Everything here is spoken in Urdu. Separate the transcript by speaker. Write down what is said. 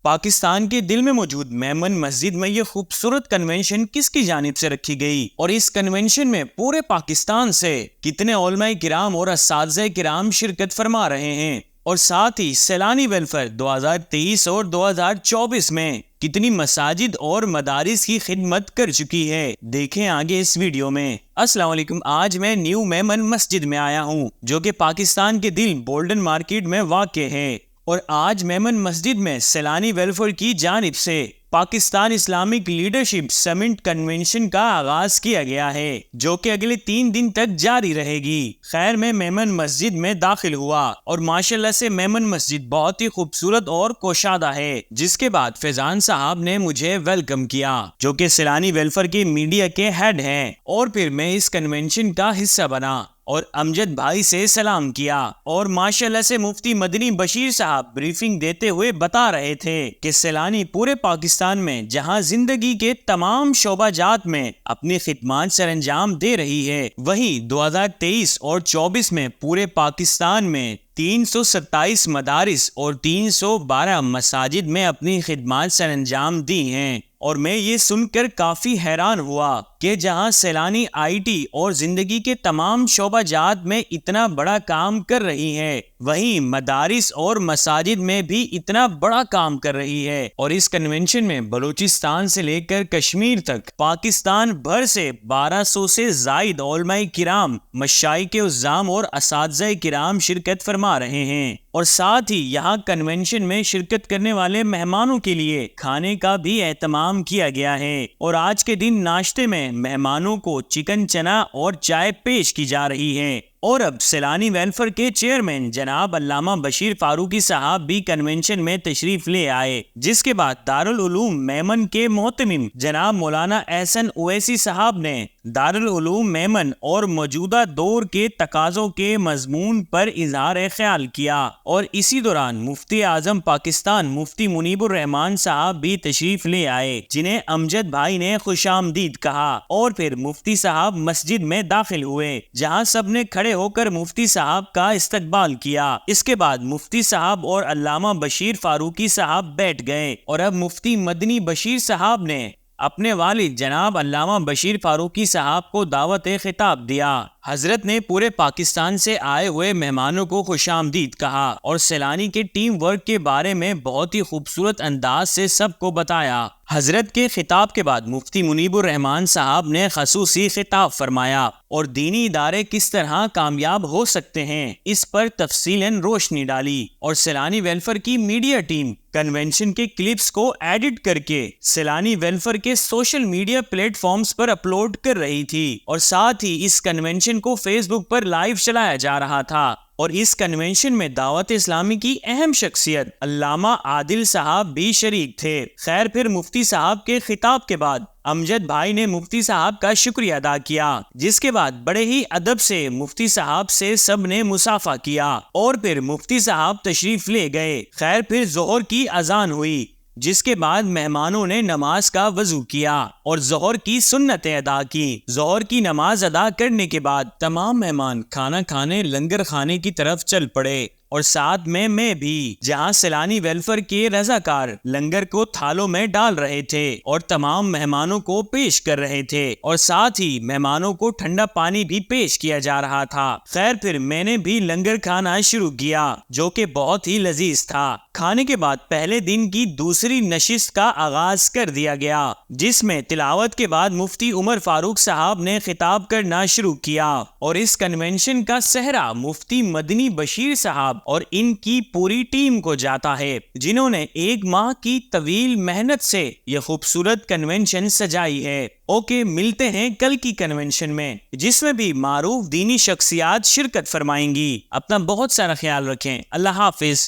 Speaker 1: پاکستان کے دل میں موجود میمن مسجد میں یہ خوبصورت کنونشن کس کی جانب سے رکھی گئی اور اس کنونشن میں پورے پاکستان سے کتنے علماء کرام اور اساتذہ کرام شرکت فرما رہے ہیں، اور ساتھ ہی سیلانی ویلفیئر 2023 اور 2024 میں کتنی مساجد اور مدارس کی خدمت کر چکی ہے، دیکھیں آگے اس ویڈیو میں۔ السلام علیکم، آج میں نیو میمن مسجد میں آیا ہوں جو کہ پاکستان کے دل بولڈن مارکیٹ میں واقع ہے، اور آج میمن مسجد میں سیلانی ویلفیئر کی جانب سے پاکستان اسلامک لیڈرشپ سمٹ کنونشن کا آغاز کیا گیا ہے جو کہ اگلے 3 دن تک جاری رہے گی۔ خیر میں میمن مسجد میں داخل ہوا اور ماشاءاللہ سے میمن مسجد بہت ہی خوبصورت اور کوشادہ ہے، جس کے بعد فیضان صاحب نے مجھے ویلکم کیا جو کہ سیلانی ویلفیئر کے میڈیا کے ہیڈ ہیں، اور پھر میں اس کنونشن کا حصہ بنا اور امجد بھائی سے سلام کیا، اور ماشاءاللہ سے مفتی مدنی بشیر صاحب بریفنگ دیتے ہوئے بتا رہے تھے کہ سیلانی پورے پاکستان میں جہاں زندگی کے تمام شعبہ جات میں اپنی خدمات سر انجام دے رہی ہے، وہیں 2023 اور 24 میں پورے پاکستان میں 327 مدارس اور 312 مساجد میں اپنی خدمات سر انجام دی ہیں۔ اور میں یہ سن کر کافی حیران ہوا کہ جہاں سیلانی آئی ٹی اور زندگی کے تمام شعبہ جات میں اتنا بڑا کام کر رہی ہے، وہیں مدارس اور مساجد میں بھی اتنا بڑا کام کر رہی ہے، اور اس کنونشن میں بلوچستان سے لے کر کشمیر تک پاکستان بھر سے 1200 سے زائد علماء کرام، مشائخ عظام اور اساتذہ کرام شرکت فرما رہے ہیں، اور ساتھ ہی یہاں کنونشن میں شرکت کرنے والے مہمانوں کے لیے کھانے کا بھی اہتمام کیا گیا ہے، اور آج کے دن ناشتے میں مہمانوں کو چکن چنا اور چائے پیش کی جا رہی ہے۔ اور اب سیلانی ویلفیئر کے چیئرمین جناب علامہ بشیر فاروقی صاحب بھی کنونشن میں تشریف لے آئے، جس کے بعد دارالعلوم میمن کے محتمم جناب مولانا احسن اویسی صاحب نے دارالعلوم میمن اور موجودہ دور کے تقاضوں کے مضمون پر اظہار خیال کیا، اور اسی دوران مفتی اعظم پاکستان مفتی منیب الرحمان صاحب بھی تشریف لے آئے، جنہیں امجد بھائی نے خوش آمدید کہا، اور پھر مفتی صاحب مسجد میں داخل ہوئے جہاں سب نے کھڑے ہو کر مفتی صاحب کا استقبال کیا۔ اس کے بعد مفتی صاحب اور علامہ بشیر فاروقی صاحب بیٹھ گئے، اور اب مفتی مدنی بشیر صاحب نے اپنے والد جناب علامہ بشیر فاروقی صاحب کو دعوت خطاب دیا۔ حضرت نے پورے پاکستان سے آئے ہوئے مہمانوں کو خوش آمدید کہا اور سیلانی کے ٹیم ورک کے بارے میں بہت ہی خوبصورت انداز سے سب کو بتایا۔ حضرت کے خطاب کے بعد مفتی منیب الرحمان صاحب نے خصوصی خطاب فرمایا اور دینی ادارے کس طرح کامیاب ہو سکتے ہیں اس پر تفصیلاً روشنی ڈالی، اور سیلانی ویلفیئر کی میڈیا ٹیم کنونشن کے کلپس کو ایڈٹ کر کے سیلانی ویلفیئر کے سوشل میڈیا پلیٹ فارمز پر اپلوڈ کر رہی تھی، اور ساتھ ہی اس کنونشن کو فیس بک پر لائیو چلایا جا رہا تھا، اور اس کنونشن میں دعوت اسلامی کی اہم شخصیت علامہ عادل صاحب بھی شریک تھے۔ خیر پھر مفتی صاحب کے خطاب کے بعد امجد بھائی نے مفتی صاحب کا شکریہ ادا کیا، جس کے بعد بڑے ہی ادب سے مفتی صاحب سے سب نے مصافحہ کیا، اور پھر مفتی صاحب تشریف لے گئے۔ خیر پھر ظہر کی اذان ہوئی، جس کے بعد مہمانوں نے نماز کا وضو کیا اور ظہر کی سنتیں ادا کی۔ ظہر کی نماز ادا کرنے کے بعد تمام مہمان کھانا کھانے لنگر خانے کی طرف چل پڑے، اور ساتھ میں بھی، جہاں سیلانی ویلفیئر کے رضاکار لنگر کو تھالوں میں ڈال رہے تھے اور تمام مہمانوں کو پیش کر رہے تھے، اور ساتھ ہی مہمانوں کو ٹھنڈا پانی بھی پیش کیا جا رہا تھا۔ خیر پھر میں نے بھی لنگر کھانا شروع کیا جو کہ بہت ہی لذیذ تھا۔ کھانے کے بعد پہلے دن کی دوسری نشست کا آغاز کر دیا گیا، جس میں تلاوت کے بعد مفتی عمر فاروق صاحب نے خطاب کرنا شروع کیا، اور اس کنونشن کا سہرا مفتی مدنی بشیر صاحب اور ان کی پوری ٹیم کو جاتا ہے، جنہوں نے 1 ماہ کی طویل محنت سے یہ خوبصورت کنونشن سجائی ہے۔ اوکے، ملتے ہیں کل کی کنونشن میں، جس میں بھی معروف دینی شخصیات شرکت فرمائیں گی۔ اپنا بہت سارا خیال رکھیں۔ اللہ حافظ۔